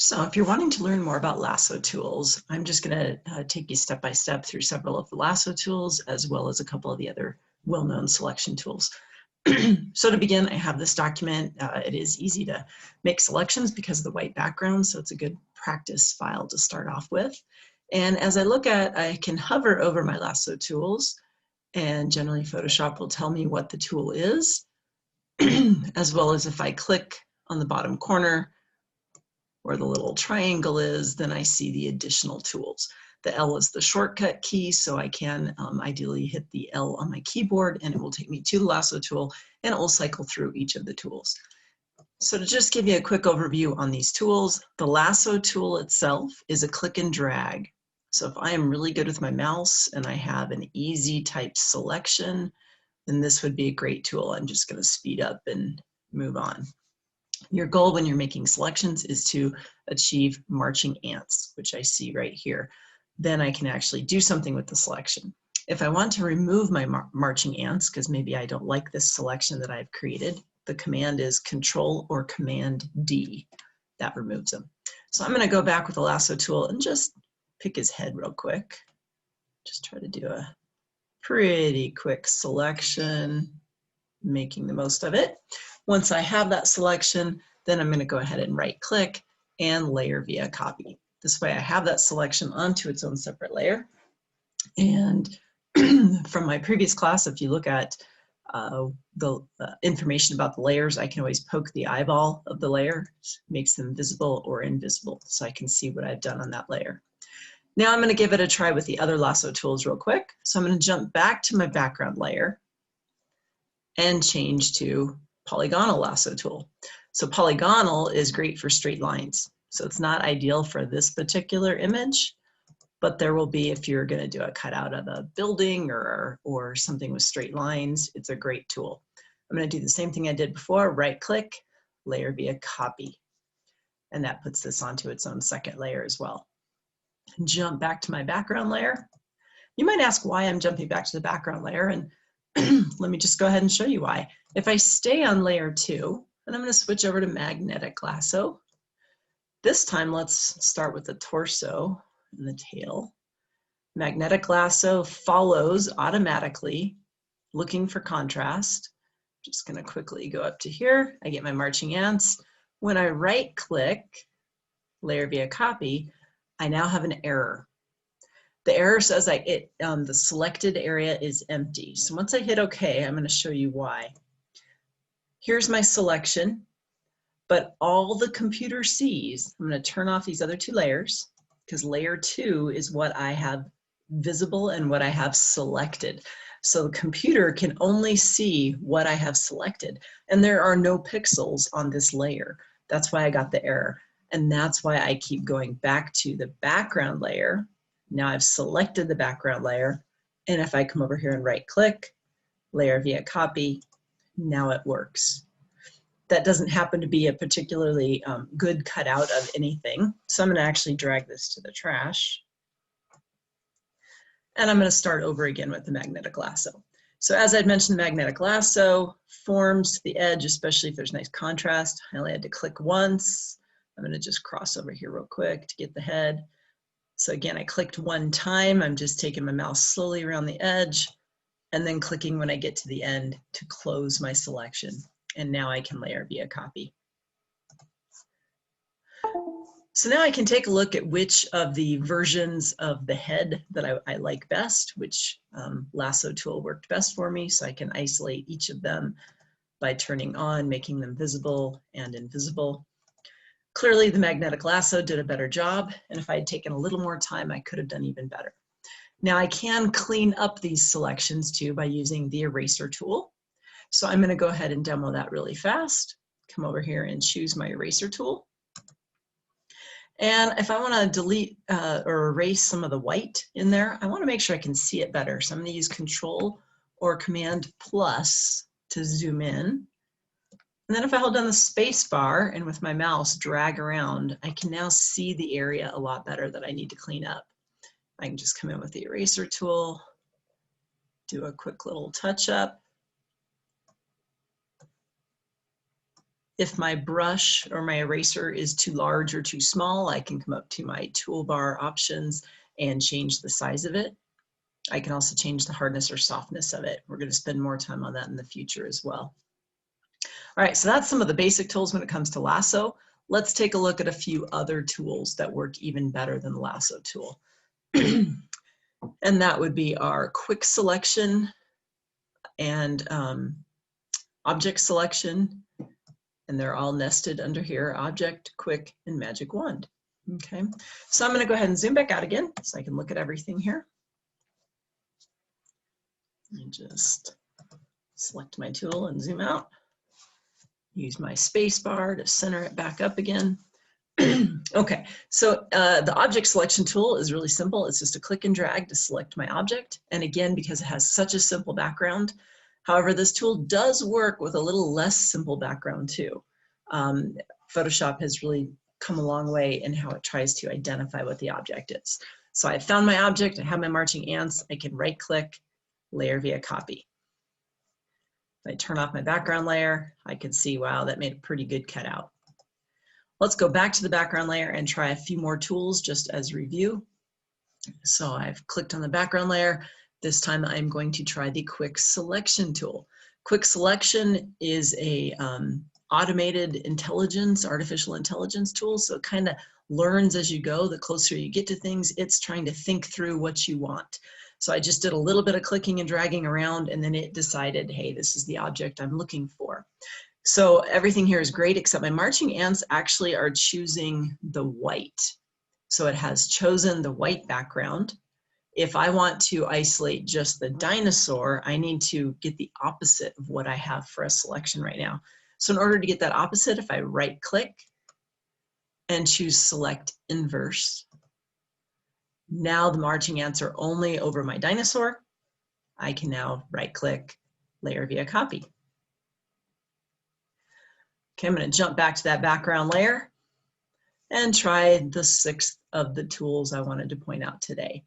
So if you're wanting to learn more about Lasso Tools, I'm just going to take you step by step through several of the Lasso Tools, as well as a couple of the other well-known selection tools. So to begin, I have this document. It is easy to make selections because of the white background, so it's a good practice file to start off with. And as I look at, I can hover over my Lasso Tools, and generally Photoshop will tell me what the tool is, as well as if I click on the bottom corner, where the little triangle is, then I see the additional tools. The L is the shortcut key, so I can ideally hit the L on my keyboard and it will take me to the Lasso tool and it will cycle through each of the tools. So to just give you a quick overview on these tools, the Lasso tool itself is a click and drag. So if I am really good with my mouse and I have an easy type selection, then this would be a great tool. I'm just going to speed up and move on. Your goal when you're making selections is to achieve marching ants, which I see right here. Then I can actually do something with the selection. If I want to remove my marching ants, because maybe I don't like this selection that I've created, the command is Control or Command D. That removes them. So I'm going to go back with the Lasso tool and just pick his head real quick. Just try to do a pretty quick selection, making the most of it. Once I have that selection, then I'm going to go ahead and right click and layer via copy. This way I have that selection onto its own separate layer. And from my previous class, if you look at the information about the layers, I can always poke the eyeball of the layer, makes them visible or invisible, so I can see what I've done on that layer. Now I'm going to give it a try with the other Lasso tools real quick. So I'm going to jump back to my background layer and change to polygonal Lasso tool. So polygonal is great for straight lines. So it's not ideal for this particular image, but there will be if you're going to do a cutout of a building or something with straight lines, it's a great tool. I'm going to do the same thing I did before, right click, layer via copy. And that puts this onto its own second layer as well. Jump back to my background layer. You might ask why I'm jumping back to the background layer, and let me just go ahead and show you why. If I stay on layer 2, and I'm going to switch over to magnetic lasso. This time, let's start with the torso and the tail. Magnetic lasso follows automatically, looking for contrast. Just going to quickly go up to here. I get my marching ants. When I right click, layer via copy, I now have an error. The error says the selected area is empty. So once I hit OK, I'm going to show you why. Here's my selection, but all the computer sees, I'm going to turn off these other two layers because layer 2 is what I have visible and what I have selected. So the computer can only see what I have selected, and there are no pixels on this layer. That's why I got the error, and that's why I keep going back to the background layer. Now I've selected the background layer, and if I come over here and right click, layer via copy, now it works. That doesn't happen to be a particularly good cutout of anything, so I'm going to actually drag this to the trash. And I'm going to start over again with the magnetic lasso. So as I'd mentioned, the magnetic lasso forms the edge, especially if there's nice contrast. I only had to click once. I'm going to just cross over here real quick to get the head. So again, I clicked one time. I'm just taking my mouse slowly around the edge and then clicking when I get to the end to close my selection. And now I can layer via copy. So now I can take a look at which of the versions of the head that I like best, which Lasso tool worked best for me. So I can isolate each of them by turning on, making them visible and invisible. Clearly the magnetic lasso did a better job, and if I had taken a little more time, I could have done even better. Now I can clean up these selections too by using the eraser tool. So I'm going to go ahead and demo that really fast. Come over here and choose my eraser tool. And if I want to delete or erase some of the white in there, I want to make sure I can see it better. So I'm going to use Control or Command plus to zoom in. And then if I hold down the space bar and with my mouse drag around, I can now see the area a lot better that I need to clean up. I can just come in with the eraser tool, do a quick little touch up. If my brush or my eraser is too large or too small, I can come up to my toolbar options and change the size of it. I can also change the hardness or softness of it. We're going to spend more time on that in the future as well. All right, so that's some of the basic tools when it comes to Lasso. Let's take a look at a few other tools that work even better than the Lasso tool. And that would be our quick selection and object selection. And they're all nested under here: object, quick, and magic wand. Okay, so I'm going to go ahead and zoom back out again so I can look at everything here. And just select my tool and zoom out. Use my space bar to center it back up again. Okay, so the object selection tool is really simple. It's just a click and drag to select my object. And again, because it has such a simple background, however, this tool does work with a little less simple background too. Photoshop has really come a long way in how it tries to identify what the object is. So I found my object, I have my marching ants, I can right click, layer via copy. If I turn off my background layer, I can see, wow, that made a pretty good cutout. Let's go back to the background layer and try a few more tools just as review. So I've clicked on the background layer. This time I'm going to try the quick selection tool. Quick selection is a automated intelligence, artificial intelligence tool. So it kind of learns as you go. The closer you get to things, it's trying to think through what you want. So I just did a little bit of clicking and dragging around, and then it decided, hey, this is the object I'm looking for. So everything here is great, except my marching ants actually are choosing the white. So it has chosen the white background. If I want to isolate just the dinosaur, I need to get the opposite of what I have for a selection right now. So in order to get that opposite, if I right click and choose select inverse, now the marching ants are only over my dinosaur. I can now right click, layer via copy. Okay, I'm going to jump back to that background layer and try the 6th of the tools I wanted to point out today,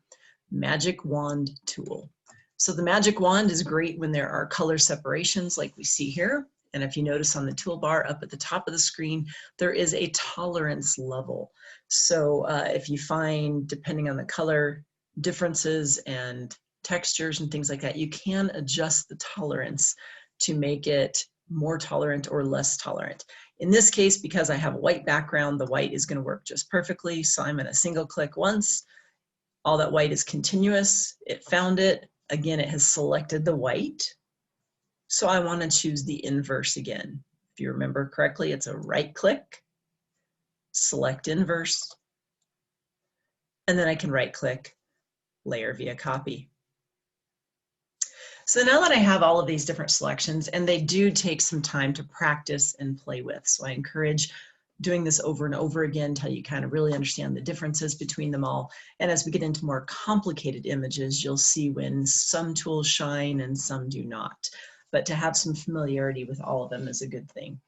Magic Wand tool. So the Magic Wand is great when there are color separations like we see here. And if you notice on the toolbar up at the top of the screen, there is a tolerance level. So if you find, depending on the color differences and textures and things like that, you can adjust the tolerance to make it more tolerant or less tolerant. In this case, because I have a white background, the white is going to work just perfectly. So I'm going to single click once. All that white is continuous. It found it. Again, it has selected the white. So I want to choose the inverse again. If you remember correctly, it's a right click, select inverse, and then I can right click, layer via copy. So now that I have all of these different selections, and they do take some time to practice and play with, so I encourage doing this over and over again until you kind of really understand the differences between them all. And as we get into more complicated images, you'll see when some tools shine and some do not. But to have some familiarity with all of them is a good thing.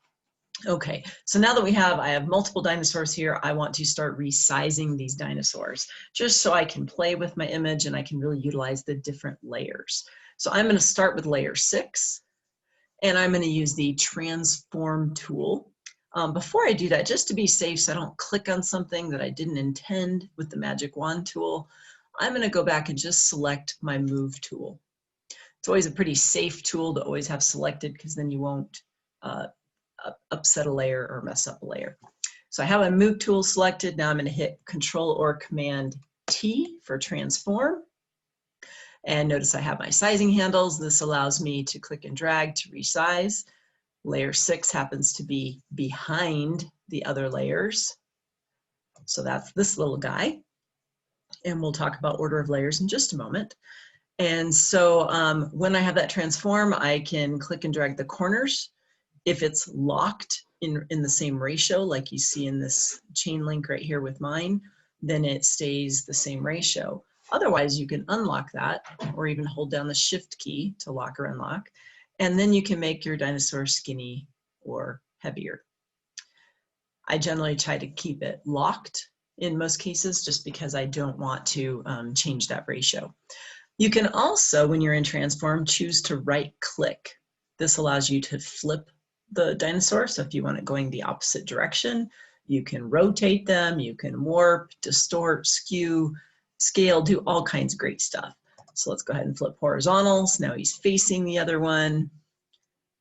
Okay, so now that I have multiple dinosaurs here, I want to start resizing these dinosaurs just so I can play with my image and I can really utilize the different layers. So I'm going to start with layer 6, and I'm going to use the transform tool. Before I do that, just to be safe so I don't click on something that I didn't intend with the Magic Wand tool, I'm going to go back and just select my move tool. It's always a pretty safe tool to always have selected because then you won't upset a layer or mess up a layer. So I have my move tool selected. Now I'm going to hit Control or Command T for transform. And notice I have my sizing handles. This allows me to click and drag to resize. Layer 6 happens to be behind the other layers. So that's this little guy. And we'll talk about order of layers in just a moment. And so when I have that transform, I can click and drag the corners. If it's locked in the same ratio, like you see in this chain link right here with mine, then it stays the same ratio. Otherwise, you can unlock that or even hold down the Shift key to lock or unlock. And then you can make your dinosaur skinny or heavier. I generally try to keep it locked in most cases just because I don't want to change that ratio. You can also, when you're in transform, choose to right click. This allows you to flip the dinosaur. So if you want it going the opposite direction, you can rotate them, you can warp, distort, skew, scale, do all kinds of great stuff. So let's go ahead and flip horizontal. So now he's facing the other one. I'm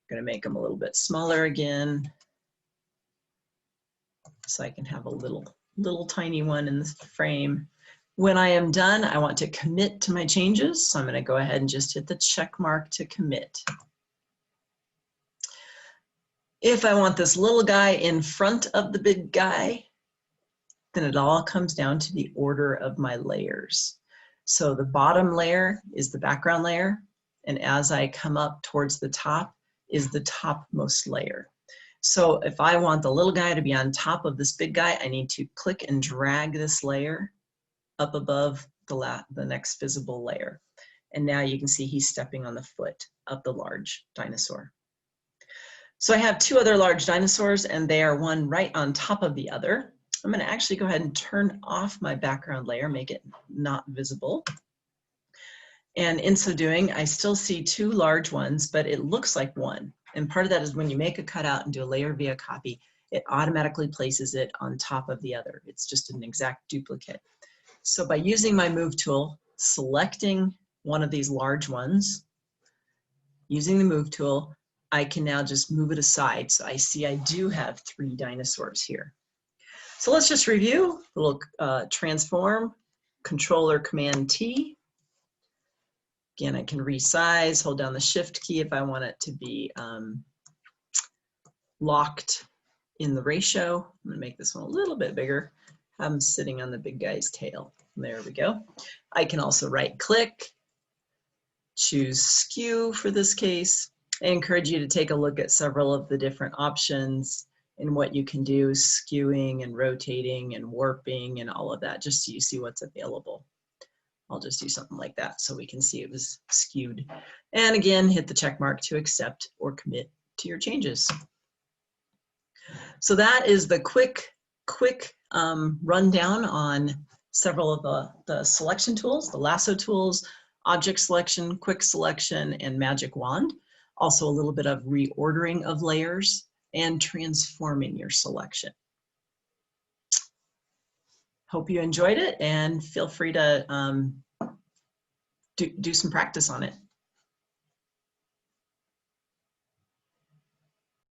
going to make him a little bit smaller again, so I can have a little tiny one in the frame. When I am done, I want to commit to my changes. So I'm going to go ahead and just hit the check mark to commit. If I want this little guy in front of the big guy, then it all comes down to the order of my layers. So the bottom layer is the background layer, and as I come up towards the top is the topmost layer. So if I want the little guy to be on top of this big guy, I need to click and drag this layer up above the next visible layer. And now you can see he's stepping on the foot of the large dinosaur. So I have two other large dinosaurs, and they are one right on top of the other. I'm going to actually go ahead and turn off my background layer, make it not visible. And in so doing, I still see two large ones, but it looks like one. And part of that is when you make a cutout and do a layer via copy, it automatically places it on top of the other. It's just an exact duplicate. So by using my move tool, selecting one of these large ones, using the move tool, I can now just move it aside. So I see I do have three dinosaurs here. So let's just review a little transform, controller command T. Again, I can resize, hold down the shift key if I want it to be locked in the ratio. I'm gonna make this one a little bit bigger. Have them sitting on the big guy's tail. There we go. I can also right click, choose skew for this case. I encourage you to take a look at several of the different options and what you can do, skewing and rotating and warping and all of that, just so you see what's available. I'll just do something like that so we can see it was skewed. And again, hit the check mark to accept or commit to your changes. So that is the quick rundown on several of the selection tools, the lasso tools, object selection, quick selection, and magic wand. Also a little bit of reordering of layers and transforming your selection. Hope you enjoyed it, and feel free to do some practice on it.